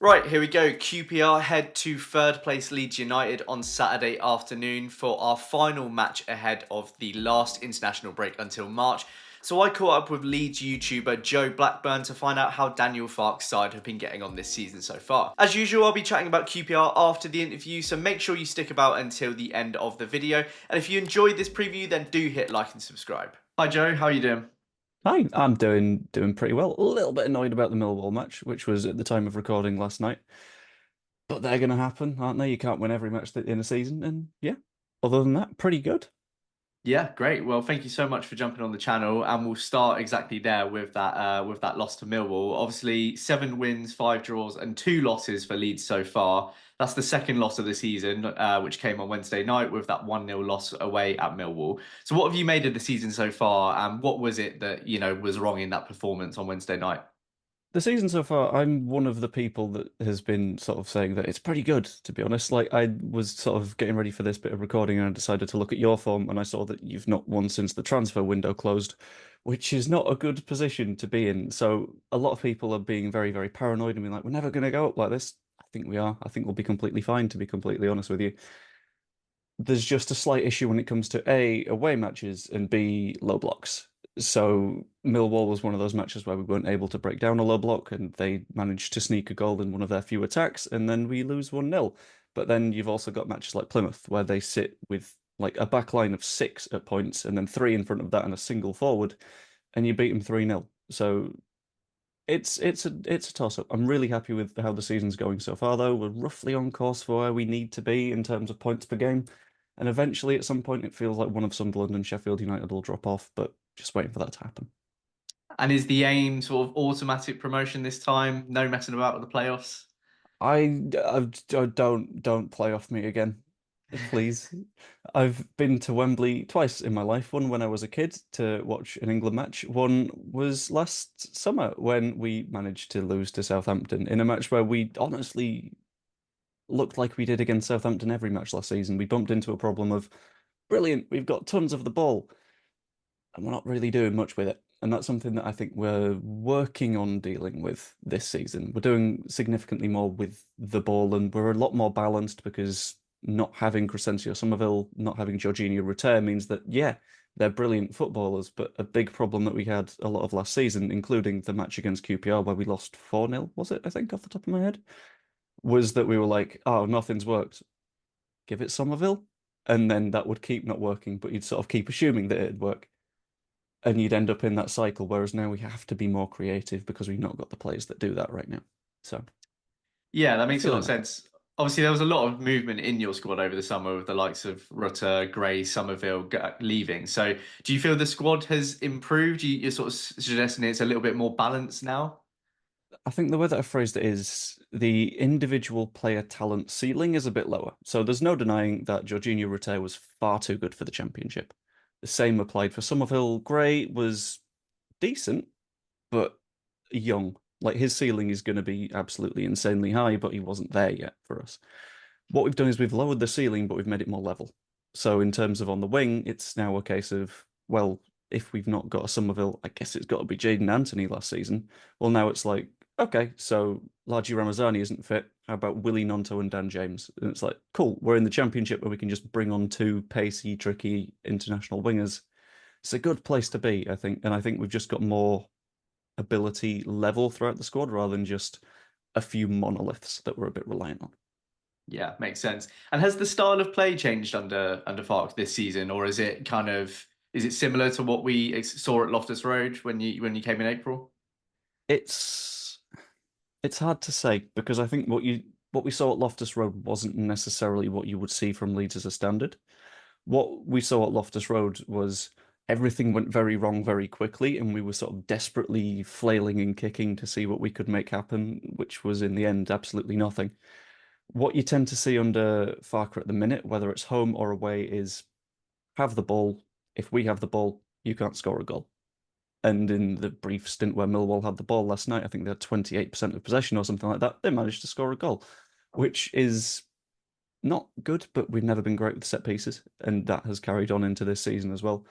Right, here we go. QPR head to third place Leeds United on Saturday afternoon for our final match ahead of the last international break until March. So I caught up with Leeds YouTuber Joe Blackburn to find out how Daniel Farke's side have been getting on this season so far. As usual, I'll be chatting about QPR after the interview, so make sure you stick about until the end of the video. And if you enjoyed this preview, then do hit like and subscribe. Hi Joe, how are you doing? Hi, I'm doing pretty well. A little bit annoyed about the Millwall match, which was at the time of recording last night. But they're going to happen, aren't they? You can't win every match in a season, and yeah. Other than that, pretty good. Yeah, great. Well, thank you so much for jumping on the channel, and we'll start exactly there with that loss to Millwall. Obviously, 7 wins, 5 draws, and 2 losses for Leeds so far. That's the second loss of the season, which came on Wednesday night with that 1-0 loss away at Millwall. So, what have you made of the season so far, and what was it that was wrong in that performance on Wednesday night? The season so far, I'm one of the people that has been sort of saying that it's pretty good, to be honest. Like, I was sort of getting ready for this bit of recording and I decided to look at your form and I saw that you've not won since the transfer window closed, which is not a good position to be in. So, a lot of people are being very, very paranoid and being like, we're never going to go up like this. I think we are. I think we'll be completely fine, to be completely honest with you. There's just a slight issue when it comes to A, away matches, and B, low blocks. So Millwall was one of those matches where we weren't able to break down a low block and they managed to sneak a goal in one of their few attacks and then we lose 1-0. But then you've also got matches like Plymouth where they sit with like a back line of six at points and then three in front of that and a single forward and you beat them 3-0. So it's a toss-up. I'm really happy with how the season's going so far, though. We're roughly on course for where we need to be in terms of points per game. And eventually, at some point, it feels like one of Sunderland and Sheffield United will drop off, but just waiting for that to happen. And is the aim sort of automatic promotion this time? No messing about with the playoffs? I don't play off me again, please. I've been to Wembley twice in my life. One when I was a kid to watch an England match. One was last summer when we managed to lose to Southampton in a match where we honestly looked like we did against Southampton every match last season. We bumped into a problem of brilliant, we've got tons of the ball, and we're not really doing much with it. And that's something that I think we're working on dealing with this season. We're doing significantly more with the ball, and we're a lot more balanced because not having Crescencio Somerville, not having Jorginho Rutter means that, yeah, they're brilliant footballers, but a big problem that we had a lot of last season, including the match against QPR where we lost 4-0, was it, I think, off the top of my head, was that we were like, oh, nothing's worked. Give it Somerville. And then that would keep not working, but you'd sort of keep assuming that it'd work. And you'd end up in that cycle. Whereas now we have to be more creative because we've not got the players that do that right now. So Yeah, that I'm makes a lot feeling of happy. sense. Obviously, there was a lot of movement in your squad over the summer with the likes of Rutter, Gray, Somerville leaving. So, do you feel the squad has improved? You're sort of suggesting it's a little bit more balanced now? I think the way that I phrased it is the individual player talent ceiling is a bit lower. So there's no denying that Jorginho Rutter was far too good for the championship. The same applied for Somerville. Gray was decent, but young. Like his ceiling is going to be absolutely insanely high, but he wasn't there yet for us. What we've done is we've lowered the ceiling, but we've made it more level. So in terms of on the wing, it's now a case of, well, if we've not got a Somerville, I guess it's got to be Jaden Anthony last season. Well, now it's like, okay, so Largi Ramazani isn't fit. How about Willie Nonto and Dan James? And it's like, cool, we're in the championship where we can just bring on two pacey, tricky international wingers. It's a good place to be, I think. And I think we've just got more ability level throughout the squad rather than just a few monoliths that we're a bit reliant on. Yeah, makes sense. And has the style of play changed under Fark this season, or is it is it similar to what we saw at Loftus Road when you came in April? It's it's hard to say because I think what we saw at Loftus Road wasn't necessarily what you would see from Leeds as a standard. What we saw at Loftus Road was everything went very wrong very quickly, and we were sort of desperately flailing and kicking to see what we could make happen, which was in the end absolutely nothing. What you tend to see under Farker at the minute, whether it's home or away, is have the ball. If we have the ball, you can't score a goal. And in the brief stint where Millwall had the ball last night, I think they had 28% of possession or something like that. They managed to score a goal, which is not good, but we've never been great with set pieces. And that has carried on into this season as well.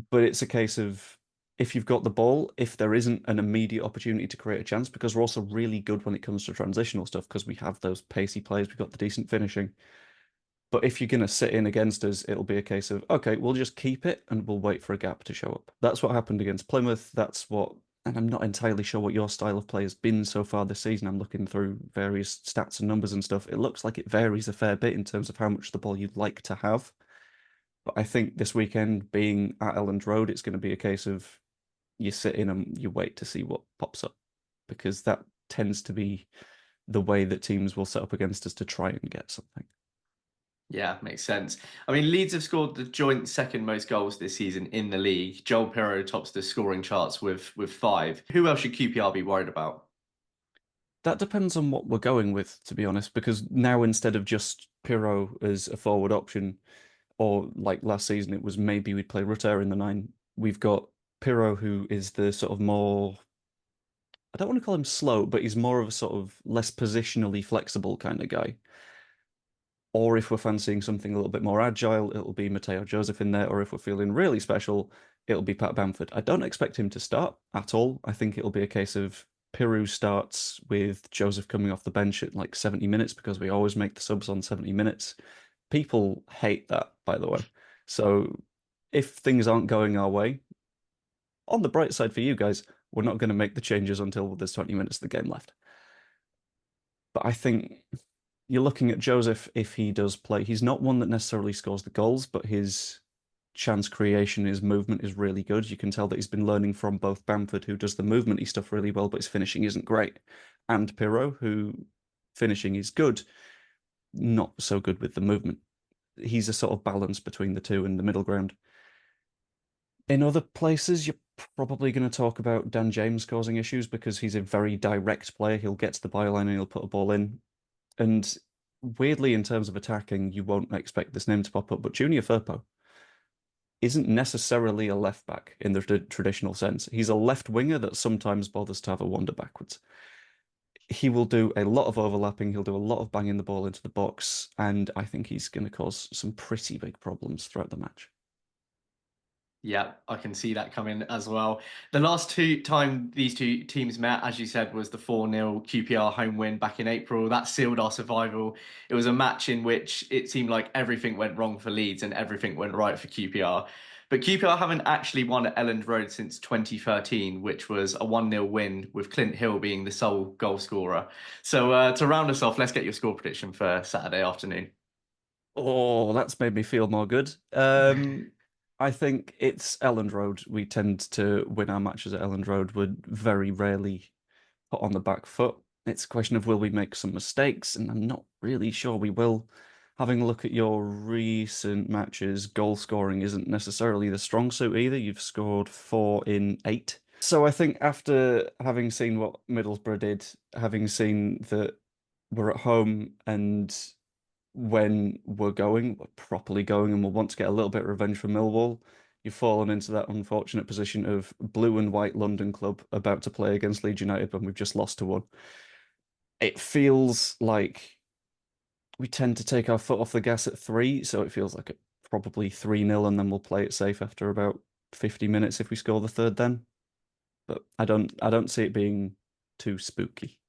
But it's a case of if you've got the ball, if there isn't an immediate opportunity to create a chance, because we're also really good when it comes to transitional stuff, because we have those pacey players, we've got the decent finishing. But if you're going to sit in against us, it'll be a case of, okay, we'll just keep it and we'll wait for a gap to show up. That's what happened against Plymouth. That's what, and I'm not entirely sure what your style of play has been so far this season. I'm looking through various stats and numbers and stuff. It looks like it varies a fair bit in terms of how much the ball you'd like to have. But I think this weekend, being at Elland Road, it's going to be a case of you sit in and you wait to see what pops up, because that tends to be the way that teams will set up against us to try and get something. Yeah, makes sense. I mean, Leeds have scored the joint second most goals this season in the league. Joel Pirro tops the scoring charts with 5. Who else should QPR be worried about? That depends on what we're going with, to be honest, because now instead of just Pirro as a forward option, or like last season, it was maybe we'd play Rutter in the 9. We've got Pirro, who is the sort of more, I don't want to call him slow, but he's more of a sort of less positionally flexible kind of guy. Or if we're fancying something a little bit more agile, it'll be Mateo Joseph in there. Or if we're feeling really special, it'll be Pat Bamford. I don't expect him to start at all. I think it'll be a case of Piru starts with Joseph coming off the bench at like 70 minutes, because we always make the subs on 70 minutes. People hate that, by the way. So if things aren't going our way, on the bright side for you guys, we're not going to make the changes until there's 20 minutes of the game left. But I think you're looking at Joseph, if he does play, he's not one that necessarily scores the goals, but his chance creation, his movement is really good. You can tell that he's been learning from both Bamford, who does the movementy stuff really well, but his finishing isn't great, and Pirro, who finishing is good, not so good with the movement. He's a sort of balance between the two in the middle ground. In other places, you're probably going to talk about Dan James causing issues, because he's a very direct player. He'll get to the byline and he'll put a ball in. And weirdly, in terms of attacking, you won't expect this name to pop up, but Junior Firpo isn't necessarily a left back in the traditional sense. He's a left winger that sometimes bothers to have a wander backwards. He will do a lot of overlapping, he'll do a lot of banging the ball into the box, and I think he's going to cause some pretty big problems throughout the match. Yeah, I can see that coming as well. The last time these two teams met, as you said, was the 4-0 QPR home win back in April. That sealed our survival. It was a match in which it seemed like everything went wrong for Leeds and everything went right for QPR. But QPR haven't actually won at Elland Road since 2013, which was a 1-0 win with Clint Hill being the sole goal scorer. So to round us off, let's get your score prediction for Saturday afternoon. Oh, that's made me feel more good. I think it's Elland Road. We tend to win our matches at Elland Road. We're very rarely put on the back foot. It's a question of will we make some mistakes, and I'm not really sure we will. Having a look at your recent matches, goal scoring isn't necessarily the strong suit either. You've scored 4 in 8. So I think after having seen what Middlesbrough did, having seen that we're at home, and when we're properly going, and we'll want to get a little bit of revenge for Millwall, you've fallen into that unfortunate position of blue and white London club about to play against Leeds United when we've just lost to one. It feels like we tend to take our foot off the gas at 3, so it feels like probably 3-0, and then we'll play it safe after about 50 minutes if we score the third then. But I don't see it being too spooky.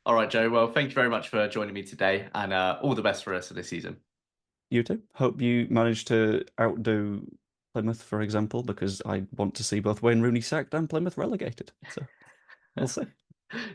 All right, Joe. Well, thank you very much for joining me today, and all the best for the rest of the season. You too. Hope you manage to outdo Plymouth, for example, because I want to see both Wayne Rooney sacked and Plymouth relegated. So we'll see.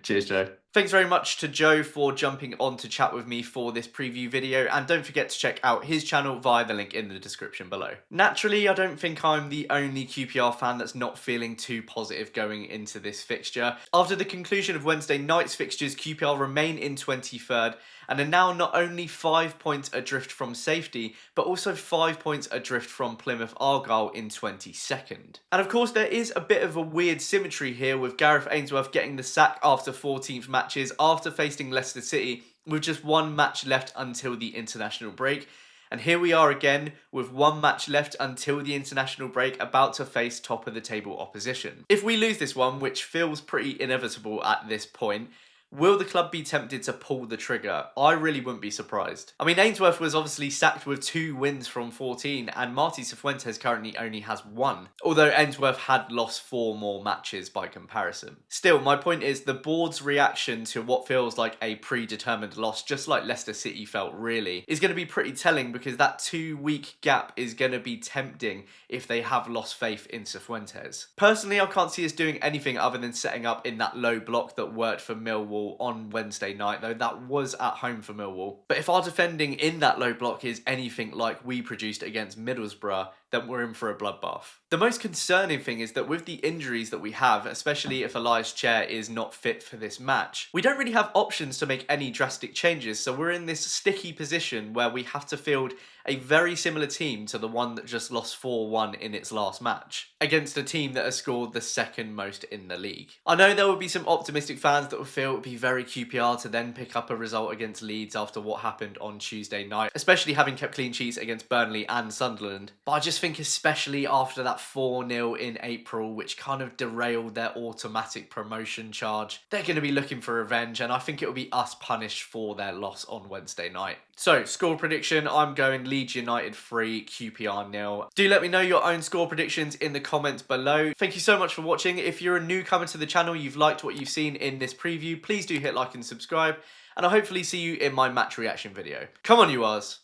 Cheers, Joe. Thanks very much to Joe for jumping on to chat with me for this preview video, and don't forget to check out his channel via the link in the description below. Naturally, I don't think I'm the only QPR fan that's not feeling too positive going into this fixture. After the conclusion of Wednesday night's fixtures, QPR remain in 23rd and are now not only 5 points adrift from safety, but also 5 points adrift from Plymouth Argyle in 22nd. And of course, there is a bit of a weird symmetry here with Gareth Ainsworth getting the sack after 14th matches after facing Leicester City with just one match left until the international break. And here we are again with one match left until the international break, about to face top of the table opposition. If we lose this one, which feels pretty inevitable at this point, Will the club be tempted to pull the trigger? I really wouldn't be surprised. I mean, Ainsworth was obviously sacked with 2 wins from 14, and Marty Cifuentes currently only has 1, although Ainsworth had lost 4 more matches by comparison. Still, my point is the board's reaction to what feels like a predetermined loss, just like Leicester City felt really, is going to be pretty telling, because that 2-week gap is going to be tempting if they have lost faith in Cifuentes. Personally, I can't see us doing anything other than setting up in that low block that worked for Millwall on Wednesday night, though that was at home for Millwall. But if our defending in that low block is anything like we produced against Middlesbrough, then we're in for a bloodbath. The most concerning thing is that with the injuries that we have, especially if Elias Chair is not fit for this match, we don't really have options to make any drastic changes, so we're in this sticky position where we have to field a very similar team to the one that just lost 4-1 in its last match, against a team that has scored the second most in the league. I know there will be some optimistic fans that will feel it would be very QPR to then pick up a result against Leeds after what happened on Tuesday night, especially having kept clean sheets against Burnley and Sunderland, but I just think especially after that 4-0 in April, which kind of derailed their automatic promotion charge, they're going to be looking for revenge, and I think it will be us punished for their loss on Wednesday night. So, score prediction, I'm going Leeds United 3, QPR 0. Do let me know your own score predictions in the comments below. Thank you so much for watching. If you're a newcomer to the channel, you've liked what you've seen in this preview, please do hit like and subscribe, and I'll hopefully see you in my match reaction video. Come on, you Rs!